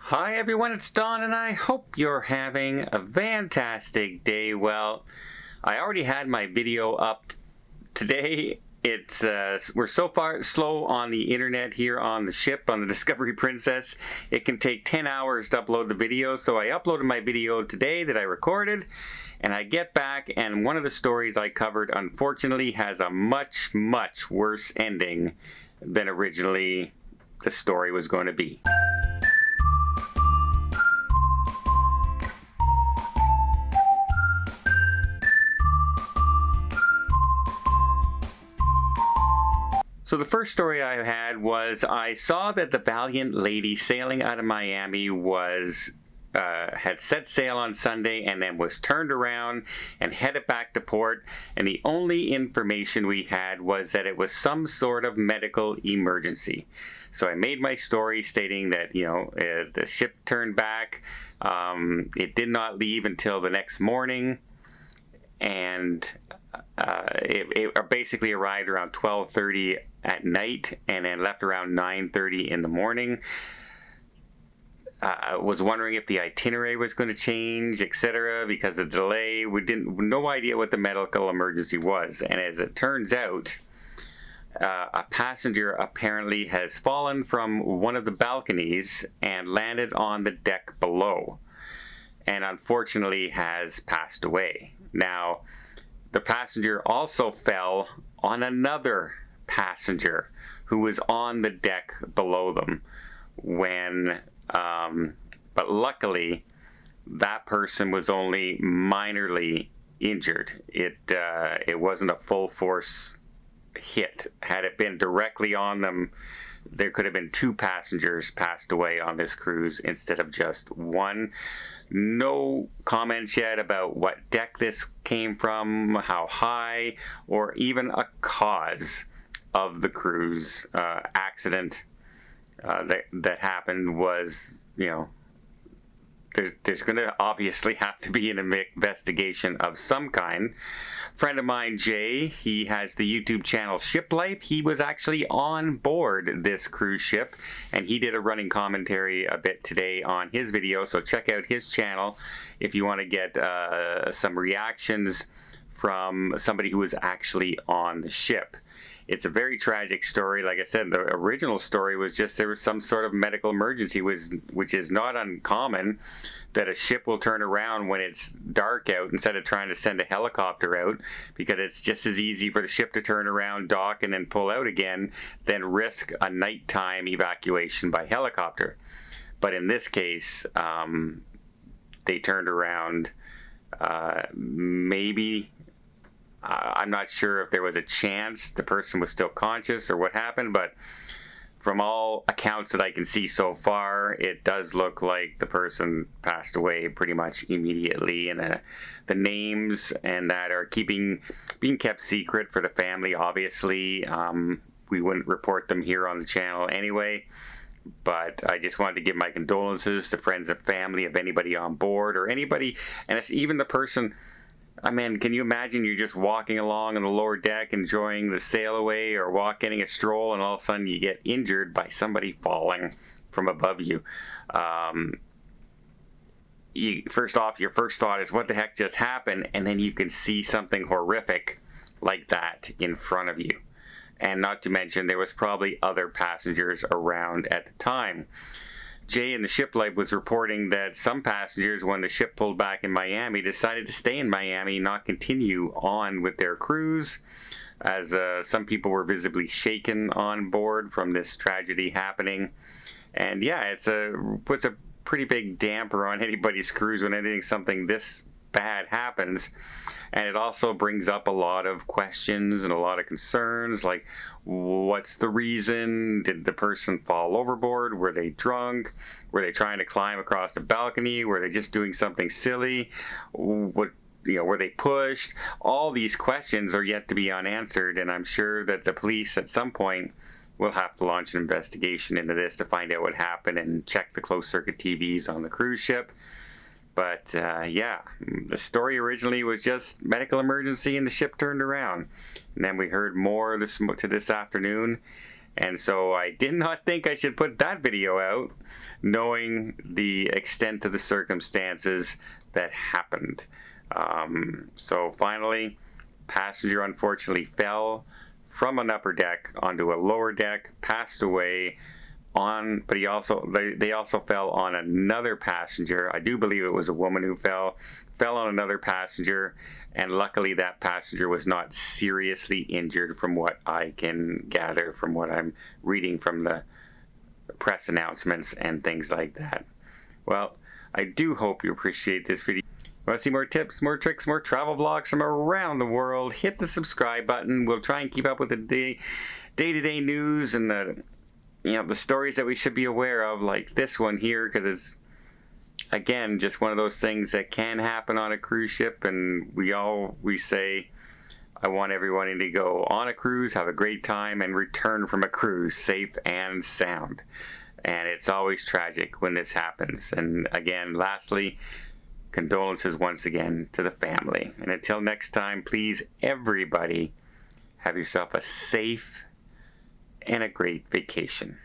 Hi everyone, it's Don and I hope you're having a fantastic day. Well, I already had my video up today. We're so far slow on the internet here on the ship, on the Discovery Princess. It can take 10 hours to upload the video, so I uploaded my video today that I recorded, and I get back and one of the stories I covered unfortunately has a much worse ending than originally the story was going to be. So the first story I had was I saw that the Valliant Lady sailing out of Miami had set sail on Sunday and then was turned around and headed back to port, and the only information we had was that it was some sort of medical emergency. So I made my story stating that, the ship turned back. It did not leave until the next morning, and it basically arrived around 12:30 at night and then left around 9:30 in the morning. Was wondering if the itinerary was going to change, etc. Because of the delay. We no idea what the medical emergency was, and as it turns out, a passenger apparently has fallen from one of the balconies and landed on the deck below, and unfortunately has passed away. Now, the passenger also fell on another passenger who was on the deck below them but luckily that person was only minorly injured. It wasn't a full force hit. Had it been directly on them, there could have been 2 passengers passed away on this cruise instead of just one. No comments yet about what deck this came from, how high, or even a cause of the cruise accident that happened. Was, there's going to obviously have to be an investigation of some kind. Friend of mine, Jay, he has the YouTube channel Ship Life. He was actually on board this cruise ship, and he did a running commentary a bit today on his video, so check out his channel if you want to get some reactions from somebody who was actually on the ship. It's a very tragic story. Like I said, the original story was just there was some sort of medical emergency, which is not uncommon, that a ship will turn around when it's dark out instead of trying to send a helicopter out, because it's just as easy for the ship to turn around, dock, and then pull out again than risk a nighttime evacuation by helicopter. But in this case, they turned around maybe... I'm not sure if there was a chance the person was still conscious or what happened, but from all accounts that I can see so far, it does look like the person passed away pretty much immediately, and the names and that are being kept secret for the family, obviously. We wouldn't report them here on the channel anyway, but I just wanted to give my condolences to friends and family of anybody on board, or anybody, and it's even the person... I mean, can you imagine you're just walking along on the lower deck enjoying the sail away, or getting a stroll, and all of a sudden you get injured by somebody falling from above you. First off, your first thought is, what the heck just happened? And then you can see something horrific like that in front of you. And not to mention, there was probably other passengers around at the time. Jay in the Ship Life was reporting that some passengers, when the ship pulled back in Miami, decided to stay in Miami, not continue on with their cruise, as some people were visibly shaken on board from this tragedy happening. And yeah, puts a pretty big damper on anybody's cruise when something this bad happens. And it also brings up a lot of questions and a lot of concerns, like, what's the reason? Did the person fall overboard? Were they drunk? Were they trying to climb across the balcony? Were they just doing something silly? Were they pushed? All these questions are yet to be unanswered, and I'm sure that the police at some point will have to launch an investigation into this to find out what happened and check the closed circuit TVs on the cruise ship. But yeah, the story originally was just medical emergency and the ship turned around. And then we heard more this afternoon, And so I did not think I should put that video out, knowing the extent of the circumstances that happened. So finally, passenger unfortunately fell from an upper deck onto a lower deck, passed away but they also fell on another passenger. I do believe it was a woman who fell on another passenger, and luckily that passenger was not seriously injured, from what I can gather from what I'm reading from the press announcements and things like that. Well, I do hope you appreciate this video. Want to see more tips, more tricks, more travel vlogs from around the world? Hit the subscribe button. We'll try and keep up with the day-to-day news and the stories that we should be aware of, like this one here, because it's, again, just one of those things that can happen on a cruise ship. And we say, I want everyone to go on a cruise, have a great time, and return from a cruise safe and sound. And it's always tragic when this happens. And again, lastly, condolences once again to the family. And until next time, please, everybody, have yourself a safe and a great vacation.